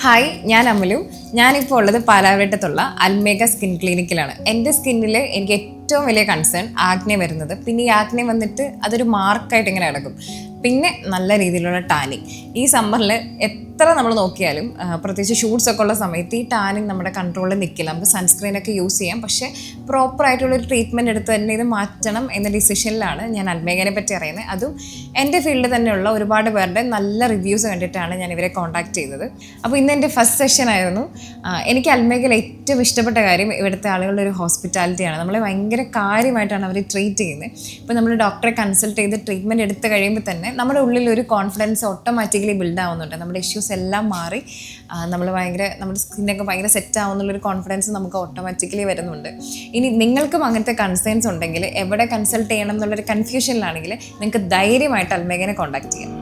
Hi, ഞാൻ അമലു. ഞാനിപ്പോൾ ഉള്ളത് പാലാവട്ടത്തുള്ള അൽമേഗ സ്കിൻ ക്ലിനിക്കിലാണ്. എൻ്റെ സ്കിന്നിൽ എനിക്ക് ഏറ്റവും വലിയ കൺസേൺ ആഗ്നെ വരുന്നത്. പിന്നെ ഈ ആഗ്നെ വന്നിട്ട് അതൊരു മാർക്കായിട്ട് ഇങ്ങനെ കിടക്കും. പിന്നെ നല്ല രീതിയിലുള്ള ടാനിങ്. ഈ സമ്മറിൽ എത്ര നമ്മൾ നോക്കിയാലും പ്രത്യേകിച്ച് ഷൂട്ട്സ് ഒക്കെ ഉള്ള സമയത്ത് ഈ ടാനിങ് നമ്മുടെ കൺട്രോളിൽ നിൽക്കില്ല. നമുക്ക് സൺസ്ക്രീനൊക്കെ യൂസ് ചെയ്യാം, പക്ഷേ പ്രോപ്പറായിട്ടുള്ളൊരു ട്രീറ്റ്മെൻറ്റ് എടുത്ത് തന്നെ ഇത് മാറ്റണം എന്ന ഡിസിഷനിലാണ് ഞാൻ അൽമേഗനെ പറ്റി അറിയുന്നത്. അതും എൻ്റെ ഫീൽഡിൽ തന്നെയുള്ള ഒരുപാട് പേരുടെ നല്ല റിവ്യൂസ് കണ്ടിട്ടാണ് ഞാൻ ഇവരെ കോൺടാക്ട് ചെയ്തത്. അപ്പോൾ ഇന്ന് എൻ്റെ ഫസ്റ്റ് സെഷൻ ആയിരുന്നു. എനിക്ക് അൽമേഗയിൽ ഏറ്റവും ഇഷ്ടപ്പെട്ട കാര്യം ഇവിടുത്തെ ആളുകളുടെ ഒരു ഹോസ്പിറ്റാലിറ്റിയാണ്. നമ്മളെ ഭയങ്കര കാര്യമായിട്ടാണ് അവർ ട്രീറ്റ് ചെയ്യുന്നത്. ഇപ്പോൾ നമ്മൾ ഡോക്ടറെ കൺസൾട്ട് ചെയ്ത് ട്രീറ്റ്മെൻറ്റ് എടുത്ത് കഴിയുമ്പോൾ തന്നെ നമ്മുടെ ഉള്ളിൽ ഒരു കോൺഫിഡൻസ് ഓട്ടോമാറ്റിക്കലി ബിൽഡ് ആവുന്നുണ്ട്. നമ്മുടെ ഇഷ്യൂസ് എല്ലാം മാറി നമ്മുടെ സ്കിന്നൊക്കെ ഭയങ്കര സെറ്റ് ആവുന്നുള്ളൊരു കോൺഫിഡൻസ് നമുക്ക് ഓട്ടോമാറ്റിക്കലി വരുന്നുണ്ട്. ഇനി നിങ്ങൾക്കും അങ്ങനത്തെ കൺസേൺസ് ഉണ്ടെങ്കിൽ, എവിടെ കൺസൾട്ട് ചെയ്യണം എന്നുള്ളൊരു കൺഫ്യൂഷനിലാണെങ്കിൽ നിങ്ങൾക്ക് ധൈര്യമായിട്ട് അൽമേഗനെ കോൺടാക്ട് ചെയ്യാം.